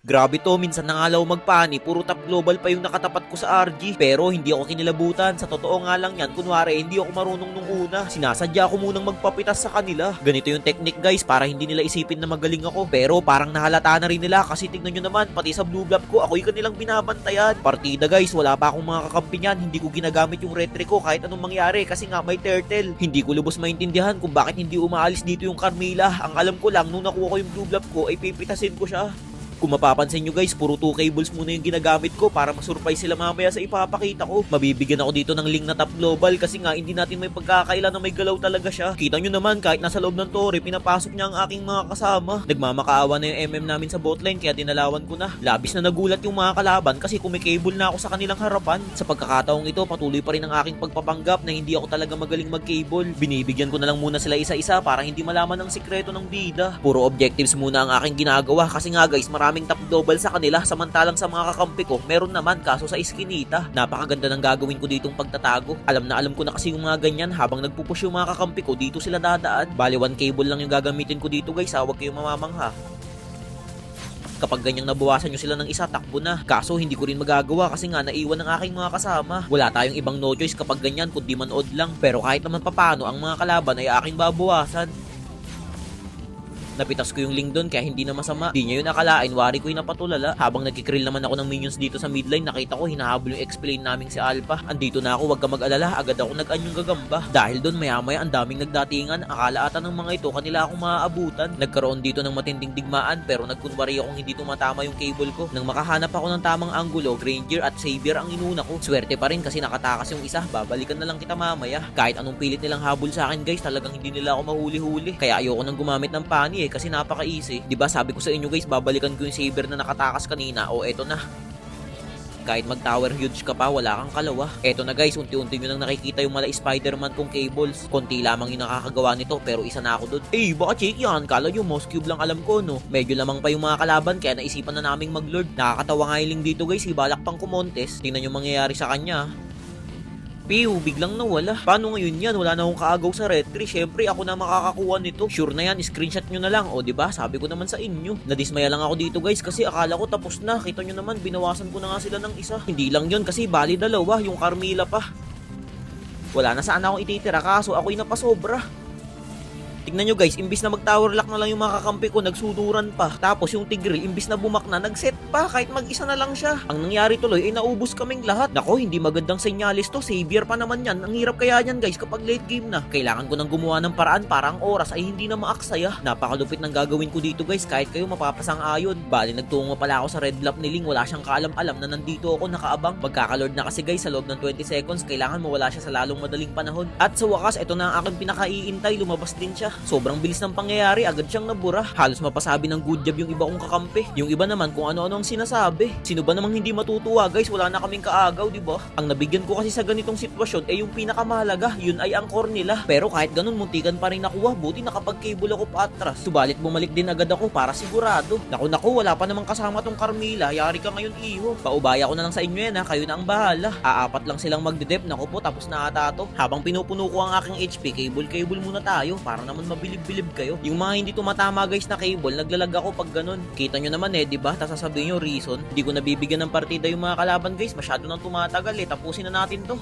Grabe to, minsan nangalaw magpani, puro top global pa yung nakatapat ko sa RG. Pero hindi ako kinilabutan, sa totoo nga lang yan, kunwari hindi ako marunong nung una. Sinasadya ko munang magpapitas sa kanila. Ganito yung technique guys, para hindi nila isipin na magaling ako. Pero parang nahalata na rin nila kasi tignan nyo naman, pati sa blue blob ko, ako yung kanilang binabantayan. Partida guys, wala pa akong mga kakampi niyan, hindi ko ginagamit yung retry ko kahit anong mangyari kasi nga may turtle. Hindi ko lubos maintindihan kung bakit hindi umaalis dito yung Carmilla. Ang alam ko lang, nung nakuha ko yung blue blob ko, ay pipitasin ko siya. Kung mapapansin nyo guys, puro 2 cables muna yung ginagamit ko para masurprise sila mamaya sa ipapakita ko. Mabibigyan ako dito ng link na top global kasi nga hindi natin may pagkakailan na may galaw talaga siya. Kita nyo naman kahit nasa loob ng tore, pinapasok niya ang aking mga kasama. Nagmamakaawa na yung MM namin sa botlane kaya dinalawan ko na. Labis na nagulat yung mga kalaban kasi kumikable na ako sa kanilang harapan. Sa pagkakataong ito, patuloy pa rin ang aking pagpapanggap na hindi ako talaga magaling mag-cable. Binibigyan ko na lang muna sila isa-isa para hindi malaman ang sikreto ng bida. Puro objectives muna ang aking ginagawa kasi nga guys, maraming top global sa kanila samantalang sa mga kakampi ko meron naman kaso sa iskinita. Napakaganda ng gagawin ko ditong pagtatago. Alam na alam ko na kasi yung mga ganyan habang nagpupush yung mga kakampi ko dito sila dadaan. Bali 1 cable lang yung gagamitin ko dito guys, huwag kayong mamamangha. Kapag ganyang nabawasan nyo sila ng isa, takbo na. Kaso hindi ko rin magagawa kasi nga naiwan ng aking mga kasama. Wala tayong ibang no choice kapag ganyan kundi man odd lang. Pero kahit naman papano ang mga kalaban ay aking babawasan. Napitas ko yung link doon kaya hindi na masama. Di niya yun akalain, wari ko yung napatulala. Habang nagkikrill naman ako ng minions dito sa midline, nakita ko hinahabol yung explain naming si Alpha. Andito na ako, wag ka mag-alala, agad ako nag-anyong gagamba. Dahil doon maya-maya ang daming nagdatingan, akala ata ng mga ito kanila akong maaabutan. Nagkaroon dito ng matinding digmaan pero nagkunwari akong hindi tumatama yung cable ko. Nang makahanap ako ng tamang anggulo, Granger at Xavier ang inuna ko. Swerte pa rin kasi nakatakas yung isa, babalikan na lang kita mamaya. Kahit anong pilit nilang habol sa akin guys, talagang hindi nila ako mahuli-huli. Kaya ayoko nang gumamit ng pani kasi napaka-easy. 'Di ba sabi ko sa inyo guys, babalikan ko yung saber na nakatakas kanina. O eto na. Kahit mag-tower huge ka pa, wala kang kalawa. Eto na guys, unti-unti nyo nang nakikita yung mala Spider-Man kong cables. Konti lamang yung nakakagawa nito pero isa na ako doon. Eh, baka check yan. Kala nyo, mouse cube lang alam ko, no? Medyo lamang pa yung mga kalaban kaya naisipan na naming mag-lord. Nakakatawa nga yung link dito guys, ibalak pang kumontes. Tingnan yung mangyayari sa kanya. Piu, biglang nawala. Paano ngayon yan? Wala na akong kaagaw sa retry. Syempre, ako na makakakuha nito. Sure na yan, screenshot nyo na lang. O, diba? Sabi ko naman sa inyo. Nadismaya lang ako dito guys kasi akala ko tapos na. Kita nyo naman, binawasan ko na nga sila ng isa. Hindi lang yun kasi bali dalawa, yung Carmilla pa. Wala na sana akong ititira kaso ako'y napasobra. Tignan nyo guys, imbis na mag-tower lock na lang yung mga kakampi ko, nagsuduran pa. Tapos yung Tigreal, imbis na bumak na, nag-set pa kahit mag-isa na lang siya. Ang nangyari tuloy ay naubos kaming lahat. Nako, hindi magandang senyalis to. Xavier pa naman yan. Ang hirap kaya yan guys kapag late game na. Kailangan ko nang gumawa ng paraan para ang oras ay hindi na maaksaya. Napakalupit ng gagawin ko dito guys, kahit kayo mapapasang ayon. Bali, nagtungo pala ako sa red block ni Ling. Wala siyang kaalam-alam na nandito ako nakaabang. Magkakalord na kasi guys, sa loob ng 20 seconds, kailangan mawala siya sa lalong madaling panahon. At sa wakas, ito na ang aking pinakaiintay, lumabas din siya. Sobrang bilis ng pangyayari, agad siyang nabura. Halos mapasabi ng good job yung iba kong kakampi. Yung iba naman kung ano-ano ang sinasabi. Sino ba namang hindi matutuwa guys, wala na kaming kaagaw, diba? Ang nabigyan ko kasi sa ganitong sitwasyon ay yung pinakamahalaga, yun ay ang core nila. Pero kahit ganun, muntikan pa rin nakuha, buti nakapag-cable ako pa atras. Subalit bumalik din agad ako para sigurado. Naku, wala pa namang kasama tong Carmilla, yari ka ngayon iho. Paubaya ko na lang sa inyo yan ha, kayo na ang bahala. Aapat lang silang magdedep, naku po, tapos na ata to. Habang pinupuno ko ang aking HP, cable muna tayo para naman mabilib-bilib kayo. Yung mga hindi tumatama guys na cable, naglalag ako pag ganun. Kita nyo naman diba? Tapos sasabihin nyo reason, hindi ko nabibigyan ng partida yung mga kalaban guys, masyado nang tumatagal tapusin na natin to.